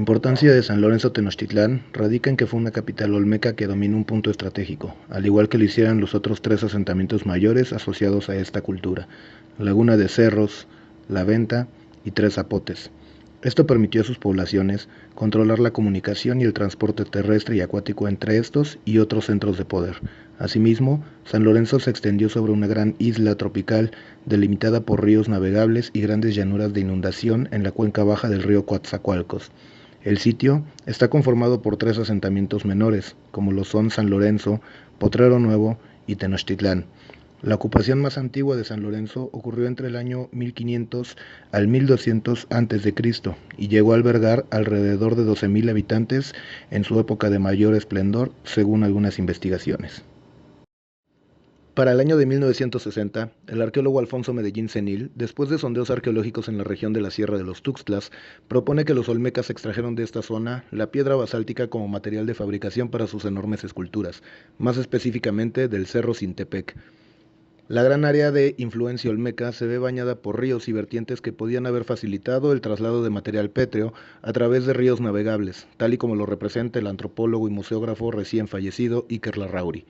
importancia de San Lorenzo Tenochtitlán radica en que fue una capital olmeca que dominó un punto estratégico, al igual que lo hicieron los otros tres asentamientos mayores asociados a esta cultura: Laguna de Cerros, La Venta y Tres Zapotes. Esto permitió a sus poblaciones controlar la comunicación y el transporte terrestre y acuático entre estos y otros centros de poder. Asimismo, San Lorenzo se extendió sobre una gran isla tropical delimitada por ríos navegables y grandes llanuras de inundación en la cuenca baja del río Coatzacoalcos. El sitio está conformado por tres asentamientos menores, como lo son San Lorenzo, Potrero Nuevo y Tenochtitlán. La ocupación más antigua de San Lorenzo ocurrió entre el año 1500 al 1200 a.C. y llegó a albergar alrededor de 12.000 habitantes en su época de mayor esplendor, según algunas investigaciones. Para el año de 1960, el arqueólogo Alfonso Medellín Cenil, después de sondeos arqueológicos en la región de la Sierra de los Tuxtlas, propone que los olmecas extrajeron de esta zona la piedra basáltica como material de fabricación para sus enormes esculturas, más específicamente del Cerro Sintepec. La gran área de influencia olmeca se ve bañada por ríos y vertientes que podían haber facilitado el traslado de material pétreo a través de ríos navegables, tal y como lo representa el antropólogo y museógrafo recién fallecido Iker Larrauri,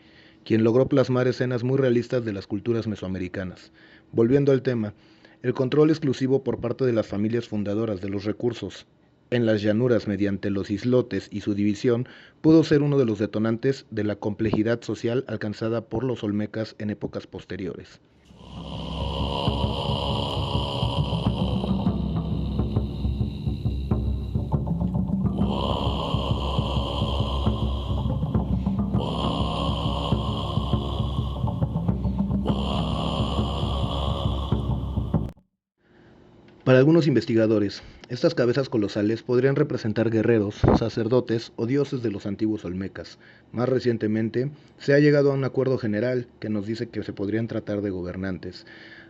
quien logró plasmar escenas muy realistas de las culturas mesoamericanas. Volviendo al tema, el control exclusivo por parte de las familias fundadoras de los recursos en las llanuras mediante los islotes y su división pudo ser uno de los detonantes de la complejidad social alcanzada por los olmecas en épocas posteriores. Para algunos investigadores, estas cabezas colosales podrían representar guerreros, sacerdotes o dioses de los antiguos olmecas. Más recientemente, se ha llegado a un acuerdo general que nos dice que se podrían tratar de gobernantes,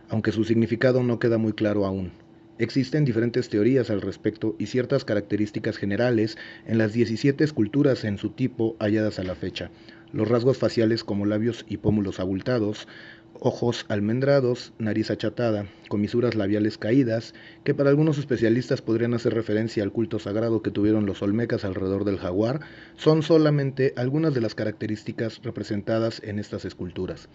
aunque su significado no queda muy claro aún. Existen diferentes teorías al respecto y ciertas características generales en las 17 esculturas en su tipo halladas a la fecha. Los rasgos faciales como labios y pómulos abultados, ojos almendrados, nariz achatada, comisuras labiales caídas, que para algunos especialistas podrían hacer referencia al culto sagrado que tuvieron los olmecas alrededor del jaguar, son solamente algunas de las características representadas en estas esculturas.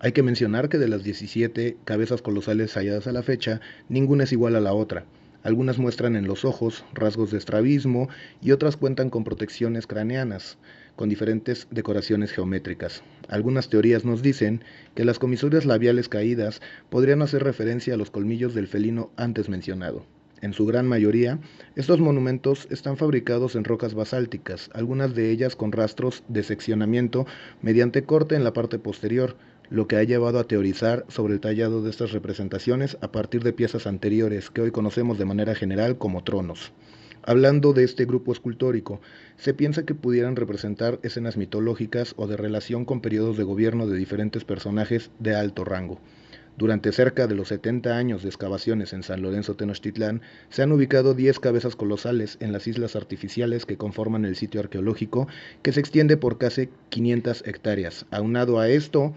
Hay que mencionar que de las 17 cabezas colosales halladas a la fecha, ninguna es igual a la otra. Algunas muestran en los ojos rasgos de estrabismo y otras cuentan con protecciones craneanas, con diferentes decoraciones geométricas. Algunas teorías nos dicen que las comisuras labiales caídas podrían hacer referencia a los colmillos del felino antes mencionado. En su gran mayoría, estos monumentos están fabricados en rocas basálticas, algunas de ellas con rastros de seccionamiento mediante corte en la parte posterior, lo que ha llevado a teorizar sobre el tallado de estas representaciones a partir de piezas anteriores que hoy conocemos de manera general como tronos. Hablando de este grupo escultórico, se piensa que pudieran representar escenas mitológicas o de relación con periodos de gobierno de diferentes personajes de alto rango. Durante cerca de los 70 años de excavaciones en San Lorenzo Tenochtitlán, se han ubicado 10 cabezas colosales en las islas artificiales que conforman el sitio arqueológico, que se extiende por casi 500 hectáreas. Aunado a esto,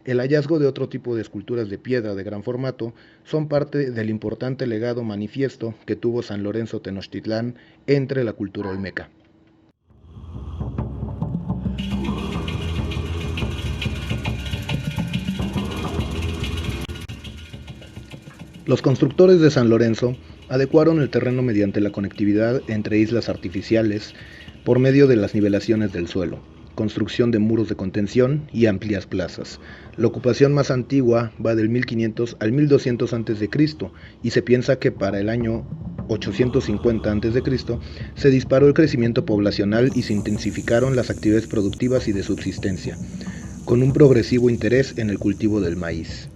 el hallazgo de otro tipo de esculturas de piedra de gran formato son parte del importante legado manifiesto que tuvo San Lorenzo Tenochtitlán entre la cultura olmeca. Los constructores de San Lorenzo adecuaron el terreno mediante la conectividad entre islas artificiales por medio de las nivelaciones del suelo, construcción de muros de contención y amplias plazas. La ocupación más antigua va del 1500 al 1200 a.C. y se piensa que para el año 850 a.C. se disparó el crecimiento poblacional y se intensificaron las actividades productivas y de subsistencia, con un progresivo interés en el cultivo del maíz.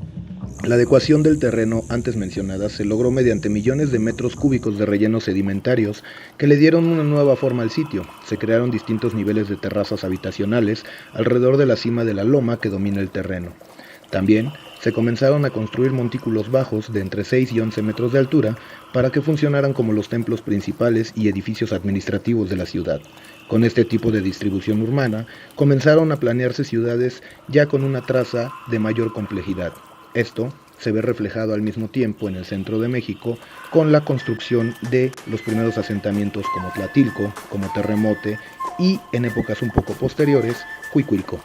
La adecuación del terreno antes mencionada se logró mediante millones de metros cúbicos de rellenos sedimentarios que le dieron una nueva forma al sitio. Se crearon distintos niveles de terrazas habitacionales alrededor de la cima de la loma que domina el terreno. También se comenzaron a construir montículos bajos de entre 6 y 11 metros de altura para que funcionaran como los templos principales y edificios administrativos de la ciudad. Con este tipo de distribución urbana, comenzaron a planearse ciudades ya con una traza de mayor complejidad. Esto se ve reflejado al mismo tiempo en el centro de México con la construcción de los primeros asentamientos como Tlatilco, como Terremote y en épocas un poco posteriores, Cuicuilco.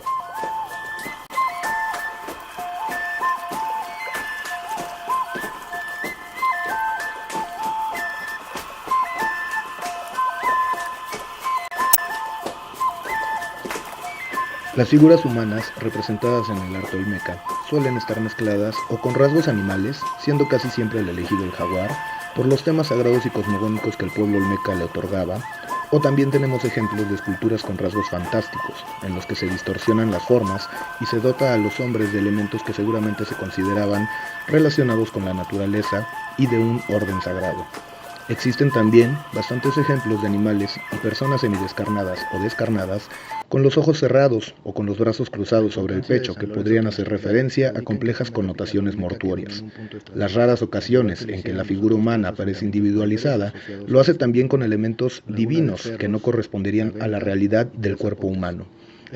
Las figuras humanas representadas en el arte olmeca suelen estar mezcladas o con rasgos animales, siendo casi siempre el elegido el jaguar, por los temas sagrados y cosmogónicos que el pueblo olmeca le otorgaba, o también tenemos ejemplos de esculturas con rasgos fantásticos, en los que se distorsionan las formas y se dota a los hombres de elementos que seguramente se consideraban relacionados con la naturaleza y de un orden sagrado. Existen también bastantes ejemplos de animales y personas semidescarnadas o descarnadas con los ojos cerrados o con los brazos cruzados sobre el pecho que podrían hacer referencia a complejas connotaciones mortuorias. Las raras ocasiones en que la figura humana aparece individualizada lo hace también con elementos divinos que no corresponderían a la realidad del cuerpo humano.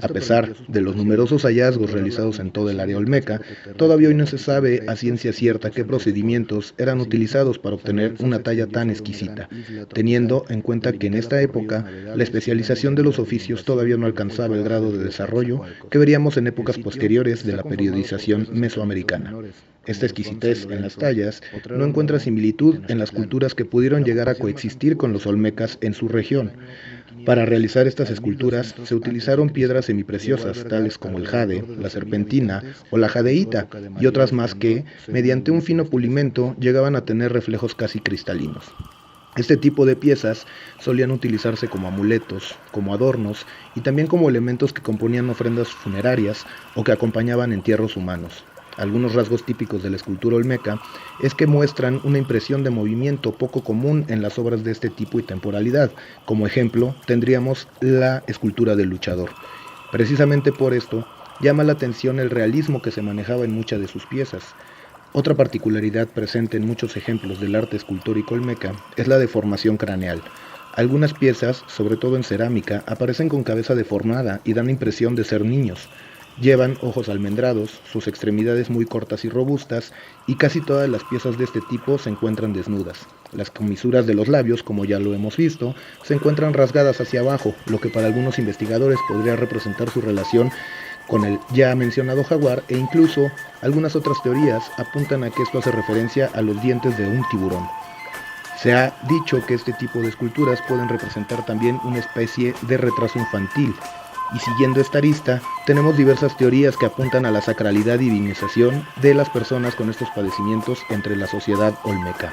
A pesar de los numerosos hallazgos realizados en todo el área olmeca, todavía hoy no se sabe a ciencia cierta qué procedimientos eran utilizados para obtener una talla tan exquisita, teniendo en cuenta que en esta época la especialización de los oficios todavía no alcanzaba el grado de desarrollo que veríamos en épocas posteriores de la periodización mesoamericana. Esta exquisitez en las tallas no encuentra similitud en las culturas que pudieron llegar a coexistir con los olmecas en su región. Para realizar estas esculturas se utilizaron piedras semipreciosas tales como el jade, la serpentina o la jadeíta y otras más que, mediante un fino pulimento, llegaban a tener reflejos casi cristalinos. Este tipo de piezas solían utilizarse como amuletos, como adornos y también como elementos que componían ofrendas funerarias o que acompañaban entierros humanos. Algunos rasgos típicos de la escultura olmeca es que muestran una impresión de movimiento poco común en las obras de este tipo y temporalidad. Como ejemplo, tendríamos la escultura del luchador. Precisamente por esto, llama la atención el realismo que se manejaba en muchas de sus piezas. Otra particularidad presente en muchos ejemplos del arte escultórico olmeca es la deformación craneal. Algunas piezas, sobre todo en cerámica, aparecen con cabeza deformada y dan la impresión de ser niños. Llevan ojos almendrados, sus extremidades muy cortas y robustas, y casi todas las piezas de este tipo se encuentran desnudas. Las comisuras de los labios, como ya lo hemos visto, se encuentran rasgadas hacia abajo, lo que para algunos investigadores podría representar su relación con el ya mencionado jaguar, e incluso algunas otras teorías apuntan a que esto hace referencia a los dientes de un tiburón. Se ha dicho que este tipo de esculturas pueden representar también una especie de retraso infantil. Y siguiendo esta arista, tenemos diversas teorías que apuntan a la sacralidad y divinización de las personas con estos padecimientos entre la sociedad olmeca.